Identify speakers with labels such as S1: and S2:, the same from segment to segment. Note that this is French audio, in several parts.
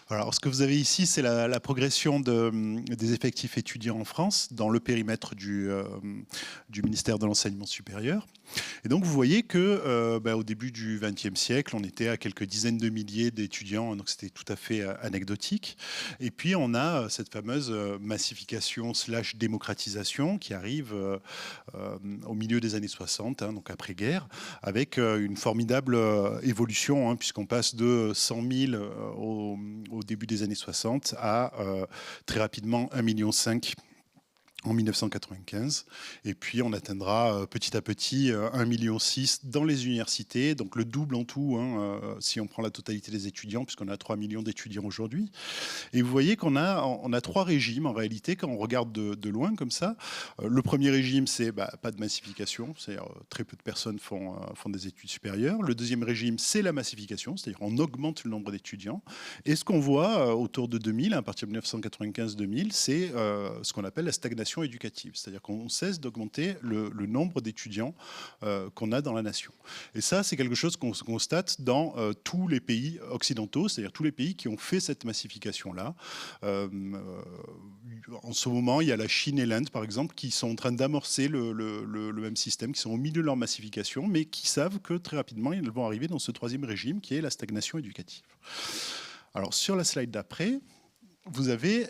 S1: Alors, ce que vous avez ici, c'est la progression des effectifs étudiants en France dans le périmètre du ministère de l'Enseignement supérieur. Et donc, vous voyez que au début du XXe siècle, on était à quelques dizaines de milliers d'étudiants, donc c'était tout à fait anecdotique. Et puis, on a cette fameuse massification / démocratisation qui arrive au milieu des années 60, hein, donc après-guerre, avec une formidable évolution, hein, puisqu'on passe de 100 000 au début des années 60 à très rapidement 1,5 million en 1995. Et puis, on atteindra petit à petit 1,6 million dans les universités, donc le double en tout, hein, si on prend la totalité des étudiants, puisqu'on a 3 millions d'étudiants aujourd'hui. Et vous voyez qu'on a trois régimes, en réalité, quand on regarde de loin comme ça. Le premier régime, c'est pas de massification, c'est-à-dire très peu de personnes font des études supérieures. Le deuxième régime, c'est la massification, c'est-à-dire on augmente le nombre d'étudiants. Et ce qu'on voit autour de 2000, à partir de 1995-2000, c'est ce qu'on appelle la stagnation éducative, c'est-à-dire qu'on cesse d'augmenter le nombre d'étudiants qu'on a dans la nation. Et ça, c'est quelque chose qu'on constate dans tous les pays occidentaux, c'est-à-dire tous les pays qui ont fait cette massification-là. En ce moment, il y a la Chine et l'Inde, par exemple, qui sont en train d'amorcer le même système, qui sont au milieu de leur massification, mais qui savent que très rapidement, ils vont arriver dans ce troisième régime, qui est la stagnation éducative. Alors, sur la slide d'après, vous avez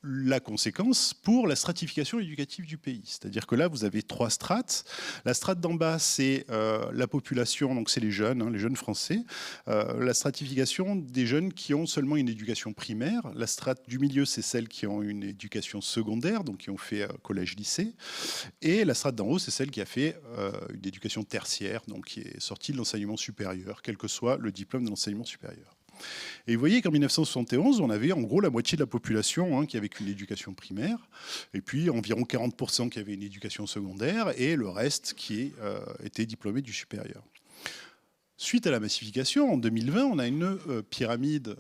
S1: la conséquence pour la stratification éducative du pays. C'est-à-dire que là, vous avez trois strates. La strate d'en bas, c'est la population, donc c'est les jeunes français. La stratification des jeunes qui ont seulement une éducation primaire. La strate du milieu, c'est celles qui ont une éducation secondaire, donc qui ont fait collège-lycée. Et la strate d'en haut, c'est celle qui a fait une éducation tertiaire, donc qui est sortie de l'enseignement supérieur, quel que soit le diplôme de l'enseignement supérieur. Et vous voyez qu'en 1971, on avait en gros la moitié de la population qui avait une éducation primaire, et puis environ 40% qui avaient une éducation secondaire, et le reste qui était diplômé du supérieur. Suite à la massification, en 2020, on a une pyramide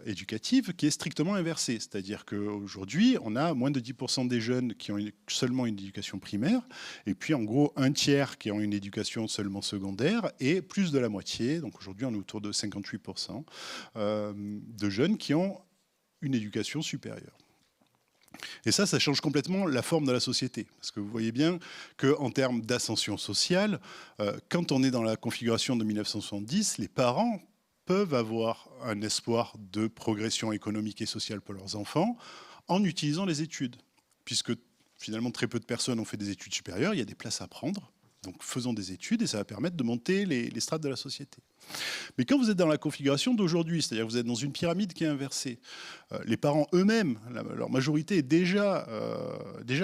S1: éducative qui est strictement inversée. C'est-à-dire qu'aujourd'hui, on a moins de 10% des jeunes qui ont seulement une éducation primaire, et puis en gros un tiers qui ont une éducation seulement secondaire, et plus de la moitié, donc aujourd'hui on est autour de 58% de jeunes qui ont une éducation supérieure. Et ça change complètement la forme de la société. Parce que vous voyez bien qu'en termes d'ascension sociale, quand on est dans la configuration de 1970, les parents peuvent avoir un espoir de progression économique et sociale pour leurs enfants en utilisant les études. Puisque finalement, très peu de personnes ont fait des études supérieures, il y a des places à prendre. Donc faisons des études et ça va permettre de monter les strates de la société. Mais quand vous êtes dans la configuration d'aujourd'hui, c'est-à-dire que vous êtes dans une pyramide qui est inversée, les parents eux-mêmes, leur majorité est déjà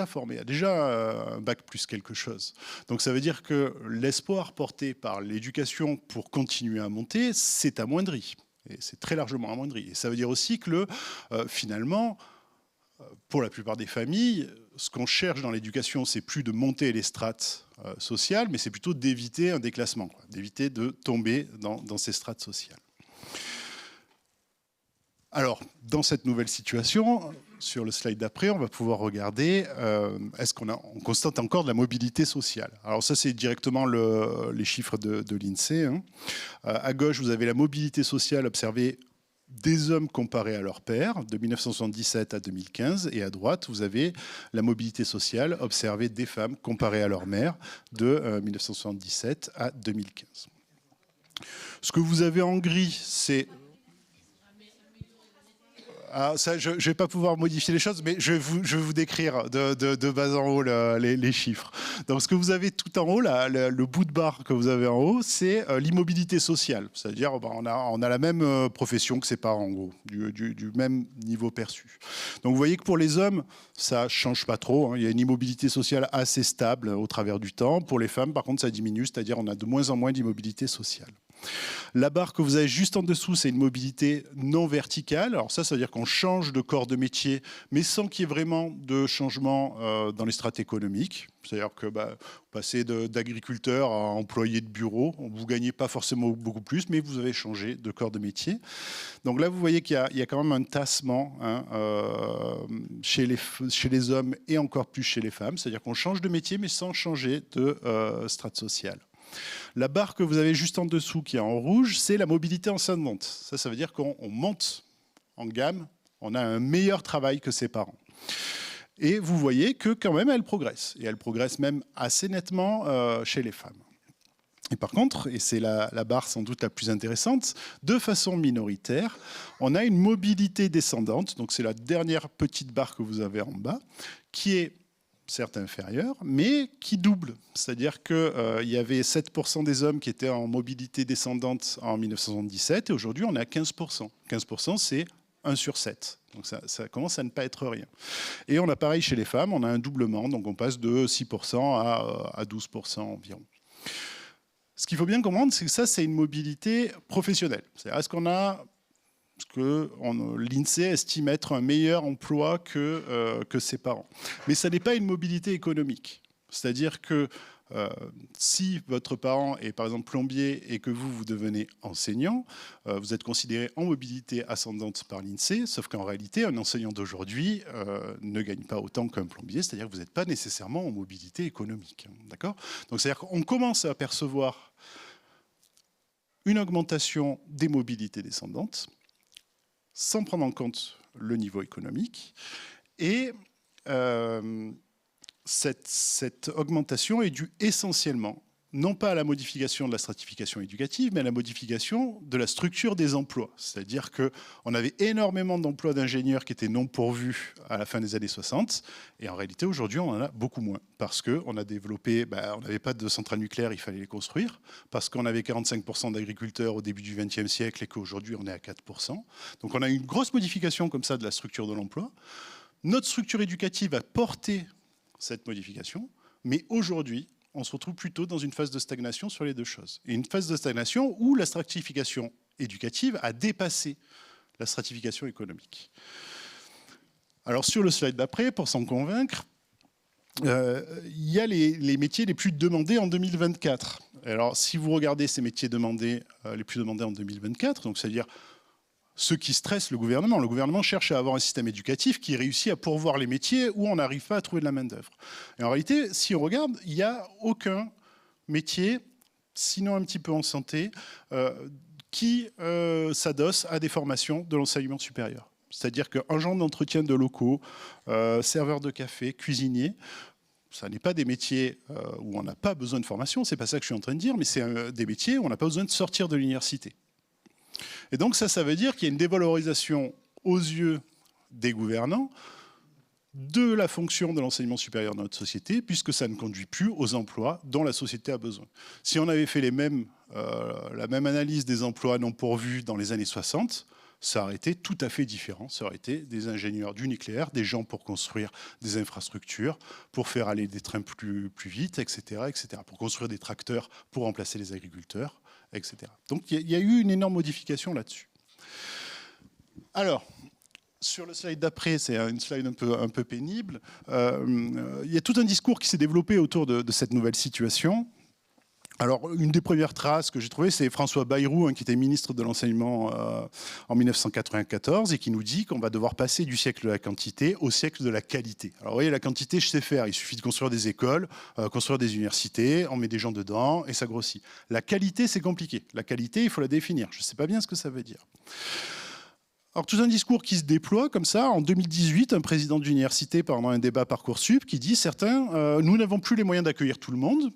S1: formée, a déjà un bac plus quelque chose. Donc ça veut dire que l'espoir porté par l'éducation pour continuer à monter, c'est amoindri. Et c'est très largement amoindri. Et ça veut dire aussi que finalement, pour la plupart des familles, ce qu'on cherche dans l'éducation, c'est plus de monter les strates sociales, mais c'est plutôt d'éviter un déclassement, d'éviter de tomber dans ces strates sociales. Alors, dans cette nouvelle situation, sur le slide d'après, on va pouvoir regarder, est-ce qu'on constate encore de la mobilité sociale? Alors ça, c'est directement les chiffres de l'INSEE. À gauche, vous avez la mobilité sociale observée des hommes comparés à leurs pairs, de 1977 à 2015, et à droite, vous avez la mobilité sociale observée des femmes comparées à leurs mères, de 1977 à 2015. Ce que vous avez en gris, c'est... Ah, ça, je ne vais pas pouvoir modifier les choses, mais je vais vous décrire de bas en haut les chiffres. Donc, ce que vous avez tout en haut, le bout de barre que vous avez en haut, c'est l'immobilité sociale. C'est-à-dire on a la même profession que ses parents, en gros, du même niveau perçu. Donc, vous voyez que pour les hommes, ça ne change pas trop. Il y a une immobilité sociale assez stable au travers du temps. Pour les femmes, par contre, ça diminue, c'est-à-dire on a de moins en moins d'immobilité sociale. La barre que vous avez juste en dessous, c'est une mobilité non verticale. Alors ça veut dire qu'on change de corps de métier, mais sans qu'il y ait vraiment de changement dans les strates économiques. C'est-à-dire que vous passez d'agriculteur à employé de bureau. Vous ne gagnez pas forcément beaucoup plus, mais vous avez changé de corps de métier. Donc là, vous voyez qu'il y a quand même un tassement chez les hommes et encore plus chez les femmes. C'est-à-dire qu'on change de métier, mais sans changer de strate sociale. La barre que vous avez juste en dessous, qui est en rouge, c'est la mobilité ascendante. Ça veut dire qu'on monte en gamme, on a un meilleur travail que ses parents. Et vous voyez que quand même, elle progresse. Et elle progresse même assez nettement chez les femmes. Et par contre, et c'est la barre sans doute la plus intéressante, de façon minoritaire, on a une mobilité descendante, donc c'est la dernière petite barre que vous avez en bas, qui est certes inférieure, mais qui double. C'est-à-dire qu'il y avait 7% des hommes qui étaient en mobilité descendante en 1977, et aujourd'hui on est à 15%. 15%, c'est 1 sur 7. Donc ça commence à ne pas être rien. Et on a pareil chez les femmes, on a un doublement, donc on passe de 6% à 12% environ. Ce qu'il faut bien comprendre, c'est que ça, c'est une mobilité professionnelle. C'est-à-dire, est-ce que l'INSEE estime être un meilleur emploi que ses parents? Mais ça n'est pas une mobilité économique. C'est-à-dire que si votre parent est par exemple plombier et que vous devenez enseignant, vous êtes considéré en mobilité ascendante par l'INSEE, sauf qu'en réalité, un enseignant d'aujourd'hui ne gagne pas autant qu'un plombier, c'est-à-dire que vous n'êtes pas nécessairement en mobilité économique. D'accord ? Donc c'est-à-dire qu'on commence à percevoir une augmentation des mobilités descendantes, sans prendre en compte le niveau économique, et cette augmentation est due essentiellement, non pas à la modification de la stratification éducative, mais à la modification de la structure des emplois. C'est-à-dire qu'on avait énormément d'emplois d'ingénieurs qui étaient non pourvus à la fin des années 60, et en réalité, aujourd'hui, on en a beaucoup moins. Parce qu'on a développé, on n'avait pas de centrales nucléaires, il fallait les construire, parce qu'on avait 45% d'agriculteurs au début du XXe siècle, et qu'aujourd'hui, on est à 4%. Donc on a une grosse modification comme ça de la structure de l'emploi. Notre structure éducative a porté cette modification, mais aujourd'hui, on se retrouve plutôt dans une phase de stagnation sur les deux choses. Et une phase de stagnation où la stratification éducative a dépassé la stratification économique. Alors sur le slide d'après, pour s'en convaincre, il y a les métiers les plus demandés en 2024. Alors si vous regardez ces métiers demandés, les plus demandés en 2024, donc c'est-à-dire ceux qui stressent le gouvernement cherche à avoir un système éducatif qui réussit à pourvoir les métiers où on n'arrive pas à trouver de la main-d'œuvre. Et en réalité, si on regarde, il n'y a aucun métier, sinon un petit peu en santé, qui s'adosse à des formations de l'enseignement supérieur. C'est-à-dire qu'un genre d'entretien de locaux, serveur de café, cuisinier, ça n'est pas des métiers où on n'a pas besoin de formation, c'est pas ça que je suis en train de dire, mais c'est des métiers où on n'a pas besoin de sortir de l'université. Et donc ça veut dire qu'il y a une dévalorisation aux yeux des gouvernants de la fonction de l'enseignement supérieur dans notre société, puisque ça ne conduit plus aux emplois dont la société a besoin. Si on avait fait la même analyse des emplois non pourvus dans les années 60, ça aurait été tout à fait différent. Ça aurait été des ingénieurs du nucléaire, des gens pour construire des infrastructures, pour faire aller des trains plus vite, etc., etc., pour construire des tracteurs pour remplacer les agriculteurs, etc. Donc il y a eu une énorme modification là-dessus. Alors, sur le slide d'après, c'est une slide un peu pénible. Il y a tout un discours qui s'est développé autour de cette nouvelle situation. Alors, une des premières traces que j'ai trouvées, c'est François Bayrou, qui était ministre de l'Enseignement en 1994, et qui nous dit qu'on va devoir passer du siècle de la quantité au siècle de la qualité. Alors, vous voyez, la quantité, je sais faire. Il suffit de construire des écoles, construire des universités, on met des gens dedans, et ça grossit. La qualité, c'est compliqué. La qualité, il faut la définir. Je ne sais pas bien ce que ça veut dire. Alors, tout un discours qui se déploie comme ça. En 2018, un président d'université, pendant un débat Parcoursup, qui dit nous n'avons plus les moyens d'accueillir tout le monde.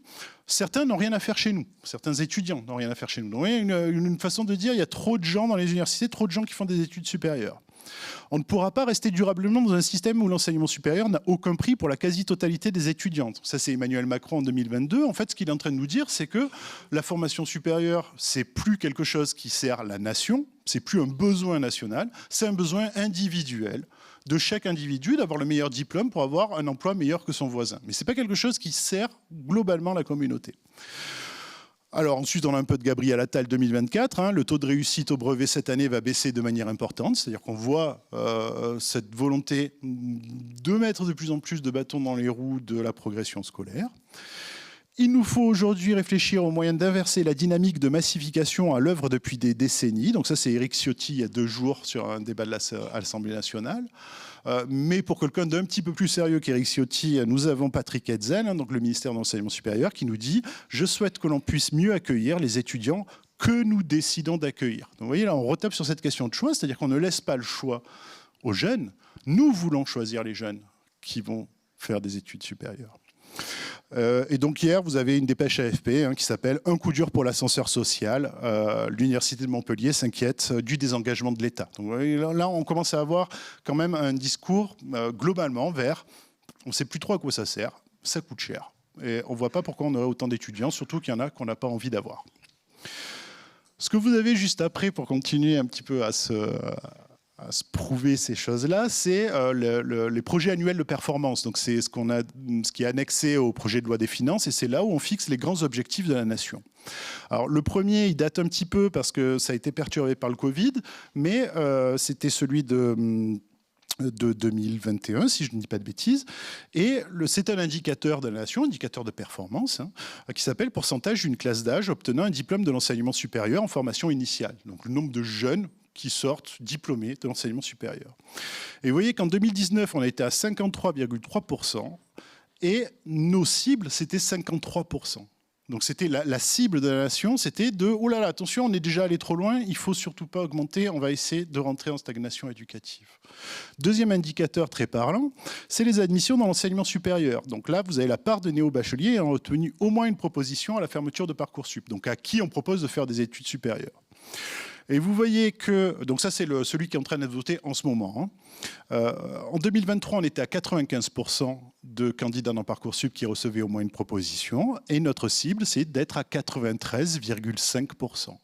S1: Certains n'ont rien à faire chez nous. Certains étudiants n'ont rien à faire chez nous. Donc, il y a une façon de dire il y a trop de gens dans les universités, trop de gens qui font des études supérieures. On ne pourra pas rester durablement dans un système où l'enseignement supérieur n'a aucun prix pour la quasi-totalité des étudiants. Ça, c'est Emmanuel Macron en 2022. En fait, ce qu'il est en train de nous dire, c'est que la formation supérieure, c'est plus quelque chose qui sert la nation, c'est plus un besoin national, c'est un besoin individuel de chaque individu d'avoir le meilleur diplôme pour avoir un emploi meilleur que son voisin. Mais ce n'est pas quelque chose qui sert globalement la communauté. Alors ensuite, on a un peu de Gabriel Attal 2024. Le taux de réussite au brevet cette année va baisser de manière importante. C'est-à-dire qu'on voit cette volonté de mettre de plus en plus de bâtons dans les roues de la progression scolaire. Il nous faut aujourd'hui réfléchir aux moyens d'inverser la dynamique de massification à l'œuvre depuis des décennies. Donc ça, c'est Éric Ciotti il y a 2 jours sur un débat à l'Assemblée nationale. Mais pour quelqu'un d'un petit peu plus sérieux qu'Éric Ciotti, nous avons Patrick Hetzel, donc le ministère de l'Enseignement supérieur, qui nous dit « Je souhaite que l'on puisse mieux accueillir les étudiants que nous décidons d'accueillir. Donc vous voyez, là, on retape sur cette question de choix, c'est-à-dire qu'on ne laisse pas le choix aux jeunes. Nous voulons choisir les jeunes qui vont faire des études supérieures. Et donc hier, vous avez une dépêche AFP qui s'appelle « Un coup dur pour l'ascenseur social ». L'Université de Montpellier s'inquiète du désengagement de l'État. Donc là, on commence à avoir quand même un discours globalement vers « on ne sait plus trop à quoi ça sert, ça coûte cher ». Et on ne voit pas pourquoi on aurait autant d'étudiants, surtout qu'il y en a qu'on n'a pas envie d'avoir. Ce que vous avez juste après, pour continuer un petit peu à se prouver ces choses-là, c'est les projets annuels de performance. Donc c'est ce qui est annexé au projet de loi des finances, et c'est là où on fixe les grands objectifs de la nation. Alors le premier, il date un petit peu parce que ça a été perturbé par le Covid, mais c'était celui de 2021, si je ne dis pas de bêtises. Et c'est un indicateur de la nation, indicateur de performance, qui s'appelle pourcentage d'une classe d'âge obtenant un diplôme de l'enseignement supérieur en formation initiale. Donc le nombre de jeunes qui sortent diplômés de l'enseignement supérieur. Et vous voyez qu'en 2019, on a été à 53,3%, et nos cibles, c'était 53%. Donc c'était la cible de la nation, c'était de « oh là là, attention, on est déjà allé trop loin, il ne faut surtout pas augmenter, on va essayer de rentrer en stagnation éducative ». Deuxième indicateur très parlant, c'est les admissions dans l'enseignement supérieur. Donc là, vous avez la part de néo-bacheliers ayant obtenu au moins une proposition à la fermeture de Parcoursup, donc à qui on propose de faire des études supérieures. Et vous voyez que, donc ça c'est celui qui est en train d'être voté en ce moment. En 2023, on était à 95% de candidats dans Parcoursup qui recevaient au moins une proposition. Et notre cible, c'est d'être à 93,5%.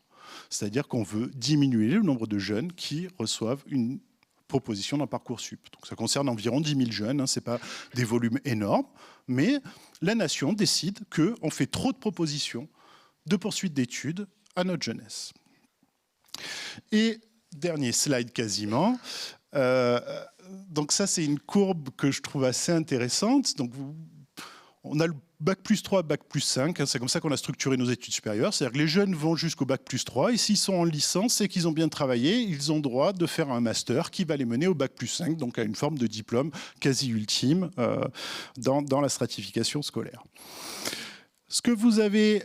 S1: C'est-à-dire qu'on veut diminuer le nombre de jeunes qui reçoivent une proposition dans Parcoursup. Donc ça concerne environ 10 000 jeunes, ce n'est pas des volumes énormes, mais la nation décide qu'on fait trop de propositions de poursuite d'études à notre jeunesse. Et dernier slide quasiment. Donc ça, c'est une courbe que je trouve assez intéressante. Donc on a le bac plus 3, bac plus 5. C'est comme ça qu'on a structuré nos études supérieures. C'est-à-dire que les jeunes vont jusqu'au bac plus 3. Et s'ils sont en licence et qu'ils ont bien travaillé, ils ont droit de faire un master qui va les mener au bac plus 5, donc à une forme de diplôme quasi ultime dans la stratification scolaire. Ce que vous avez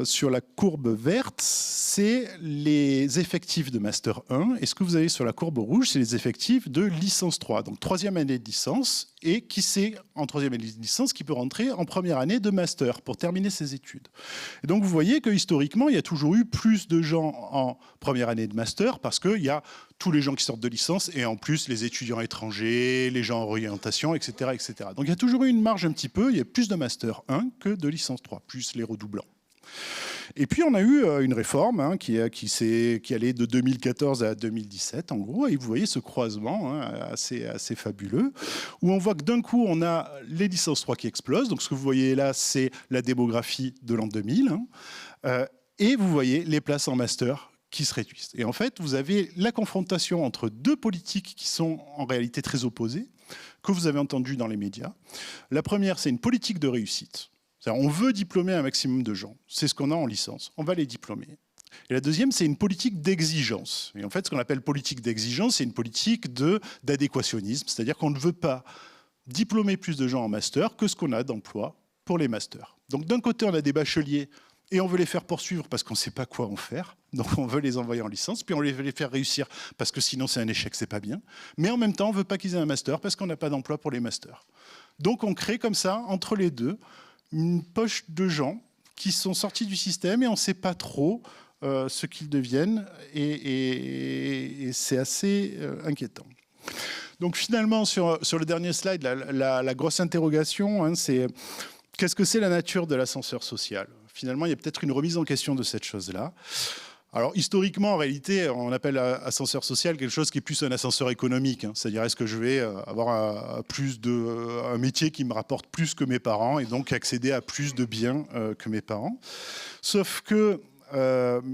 S1: sur la courbe verte, c'est les effectifs de Master 1. Et ce que vous avez sur la courbe rouge, c'est les effectifs de licence 3. Donc troisième année de licence, et qui c'est en troisième année de licence qui peut rentrer en première année de Master pour terminer ses études. Et donc vous voyez que historiquement, il y a toujours eu plus de gens en première année de Master parce qu'il y a tous les gens qui sortent de licence et en plus les étudiants étrangers, les gens en orientation, etc., etc. Donc il y a toujours eu une marge un petit peu, il y a plus de Master 1 que de licence 3, plus les redoublants. Et puis on a eu une réforme qui allait de 2014 à 2017 en gros, et vous voyez ce croisement assez fabuleux, où on voit que d'un coup on a les licences 3 qui explosent, donc ce que vous voyez là c'est la démographie de l'an 2000, et vous voyez les places en master qui se réduisent. Et en fait vous avez la confrontation entre deux politiques qui sont en réalité très opposées, que vous avez entendu dans les médias. La première, c'est une politique de réussite. On veut diplômer un maximum de gens. C'est ce qu'on a en licence. On va les diplômer. Et la deuxième, c'est une politique d'exigence. Et en fait, ce qu'on appelle politique d'exigence, c'est une politique d'adéquationnisme. C'est-à-dire qu'on ne veut pas diplômer plus de gens en master que ce qu'on a d'emploi pour les masters. Donc d'un côté, on a des bacheliers et on veut les faire poursuivre parce qu'on ne sait pas quoi en faire. Donc on veut les envoyer en licence, puis on veut les faire réussir parce que sinon c'est un échec, c'est pas bien. Mais en même temps, on ne veut pas qu'ils aient un master parce qu'on n'a pas d'emploi pour les masters. Donc on crée comme ça, entre les deux, une poche de gens qui sont sortis du système et on ne sait pas trop ce qu'ils deviennent et c'est assez inquiétant. Donc finalement, sur le dernier slide, la grosse interrogation, c'est qu'est-ce que c'est la nature de l'ascenseur social ? Finalement, il y a peut-être une remise en question de cette chose-là. Alors historiquement, en réalité, on appelle ascenseur social quelque chose qui est plus un ascenseur économique. C'est-à-dire, est-ce que je vais avoir un métier qui me rapporte plus que mes parents et donc accéder à plus de biens que mes parents. Sauf que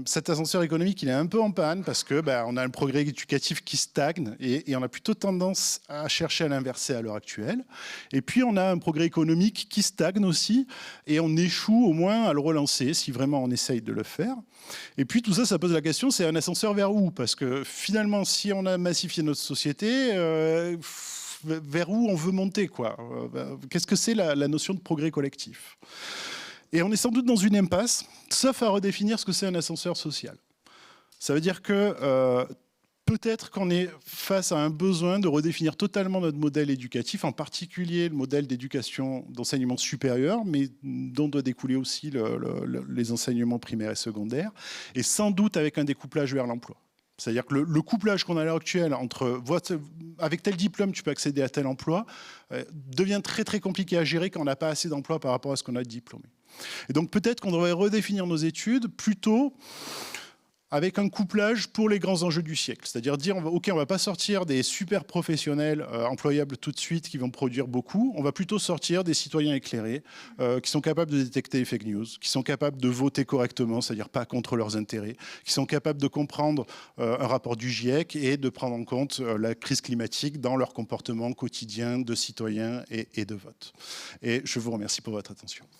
S1: cet ascenseur économique, il est un peu en panne parce que on a un progrès éducatif qui stagne et on a plutôt tendance à chercher à l'inverser à l'heure actuelle. Et puis, on a un progrès économique qui stagne aussi et on échoue au moins à le relancer si vraiment on essaye de le faire. Et puis, tout ça, ça pose la question, c'est un ascenseur vers où ? Parce que finalement, si on a massifié notre société, vers où on veut monter, quoi ? Qu'est-ce que c'est la notion de progrès collectif ? Et on est sans doute dans une impasse, sauf à redéfinir ce que c'est un ascenseur social. Ça veut dire que peut-être qu'on est face à un besoin de redéfinir totalement notre modèle éducatif, en particulier le modèle d'éducation d'enseignement supérieur, mais dont doit découler aussi les enseignements primaires et secondaires, et sans doute avec un découplage vers l'emploi. C'est-à-dire que le couplage qu'on a à l'heure actuelle entre avec tel diplôme, tu peux accéder à tel emploi, devient très très compliqué à gérer quand on n'a pas assez d'emplois par rapport à ce qu'on a de diplômé. Et donc peut-être qu'on devrait redéfinir nos études plutôt avec un couplage pour les grands enjeux du siècle. C'est-à-dire dire, OK, on ne va pas sortir des super professionnels employables tout de suite qui vont produire beaucoup, on va plutôt sortir des citoyens éclairés qui sont capables de détecter les fake news, qui sont capables de voter correctement, c'est-à-dire pas contre leurs intérêts, qui sont capables de comprendre un rapport du GIEC et de prendre en compte la crise climatique dans leur comportement quotidien de citoyens et de vote. Et je vous remercie pour votre attention.